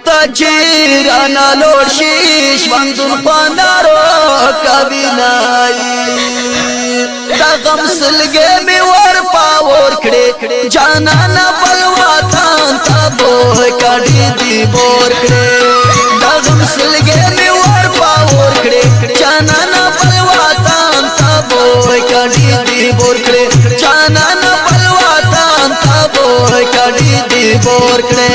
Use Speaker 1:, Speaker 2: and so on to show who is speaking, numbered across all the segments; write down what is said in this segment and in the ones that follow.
Speaker 1: تجیرانا لوشیش وندون خواندارو کبینائی دا غم سلگے می ور پاور کڑے جانانا بلواتان تابو کڑی دی بور کڑے دا غم سلگے می ور پاور کڑے جانانا بلواتان تابو کڑی دی بور کڑے جانانا بلواتان تابو کڑی دی بور کڑے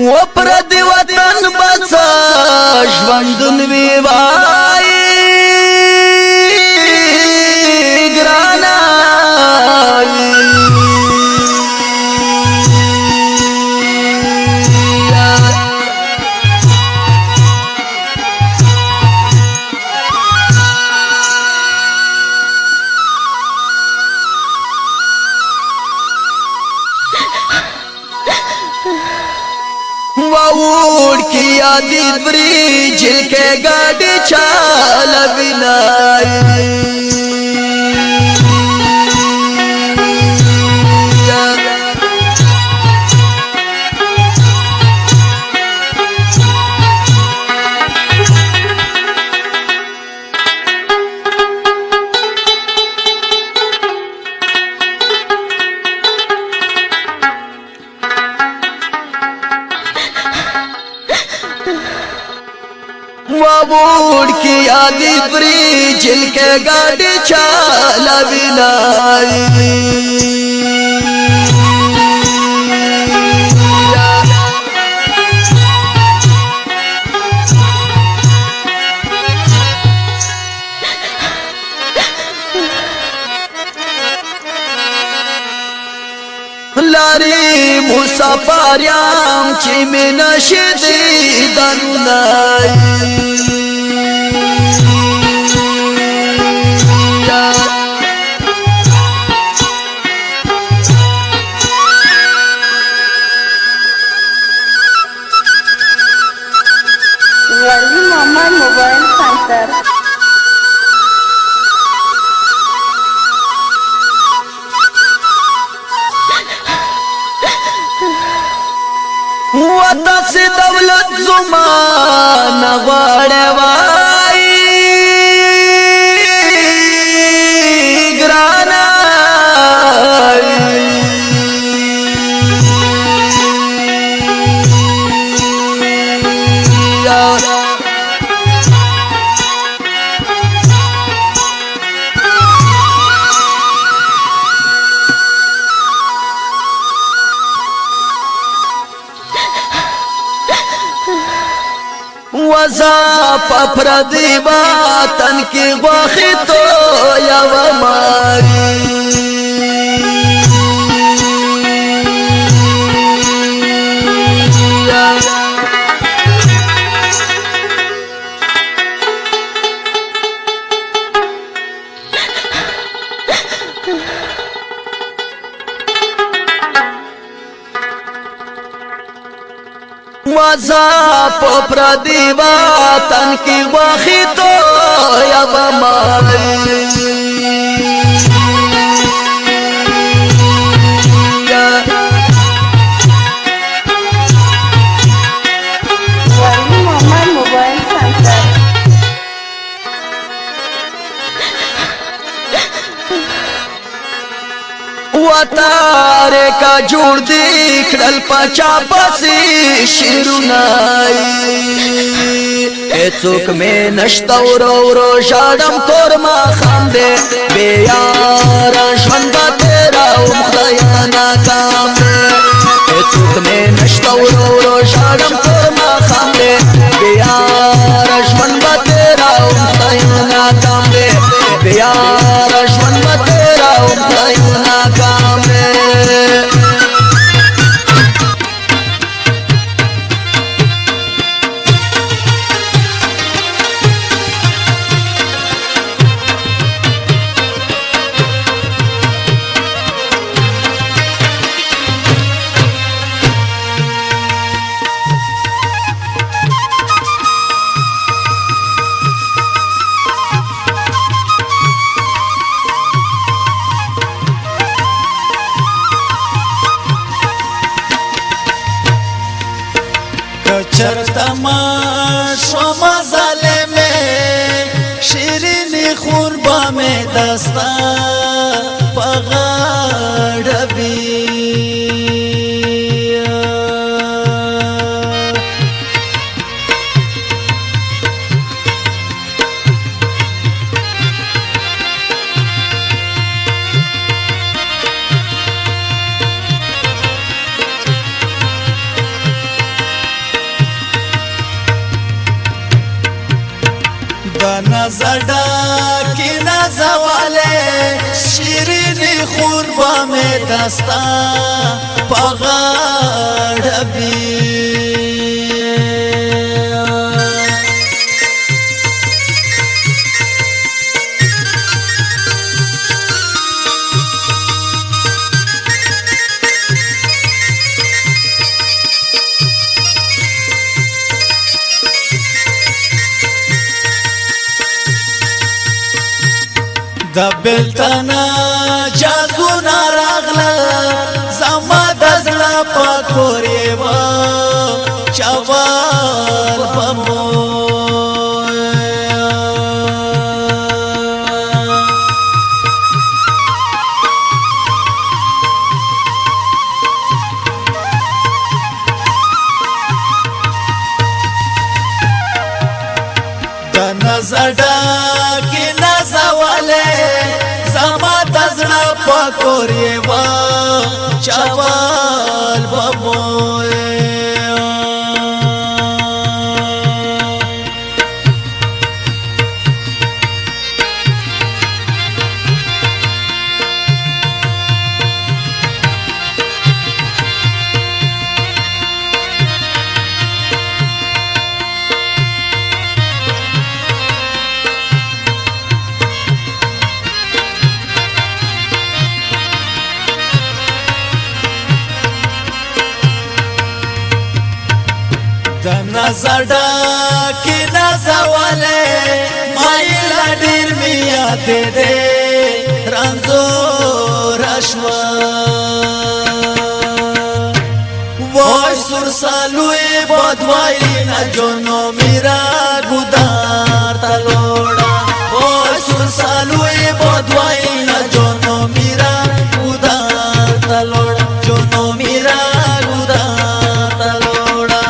Speaker 1: وپردی وطن بسا ژوندون وی وای ګرانا ووڑ کی یادی بری جل کے گاڑی چال بنائی ووڑ کی یادی بری جل کے گاڑی چالا بنائی لاری مسافریام چی می نشدی دنونای
Speaker 2: ولی مامان موبایل سنتر
Speaker 1: وطا سی دولت زمان غواړه وای ګرانا وزا پردی وطن کی غوخی تو یو ماری وزا پردی وطن کی غوخی تو یو ماری
Speaker 2: ولی مامان موبایل سنتر
Speaker 1: وطاره کا جوړ دی کړل پچا پسې شیرونای هیڅوک مې نشته ورو ژړم تور ما خام دې بې یاره ژوند به تېروم خدایه ناکام دی هیڅوک مې نشته ورو ژړم تور ما خام دې
Speaker 3: چرته ما شوم ظالمه شیرینی خور با می دستا په غاړه وي نظر ډاکې نازواله شیرینی خور به مې دستا په غاړه وي د بلتنا جازو ناراغله زما د زړه په کورې و چوال په مو د نظر ډاکې نازواله زما د زړه په کورې و چوال به مو د نظر ډاکې نازواله مایله ډېر مې یادې دې رنځور شوه وای سور سالوی بدوایي نه جونو میرا ګودار ته لوړه وای سور سالوی بدوایي نه جونو میرا ګودار ته لوړه جونو میرا ګودار ته لوړه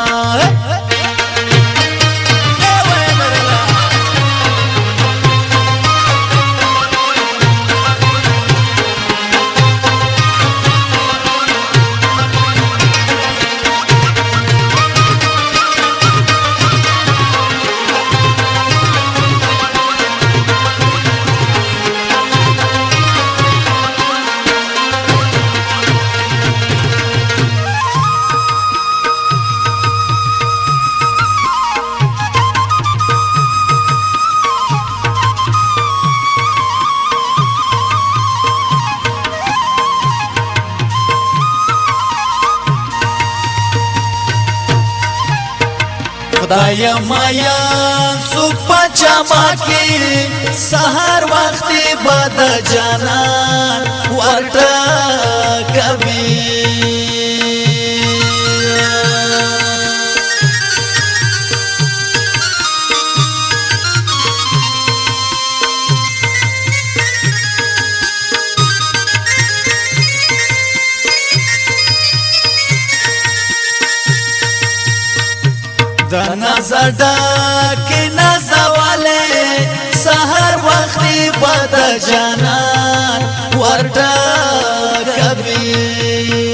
Speaker 3: خدای مایا سوک پچما کی سحر وقتی بد جانان ورټا کبھی د نظر ډاکې نازواله سحر وختي بد جانان ورټا کبھی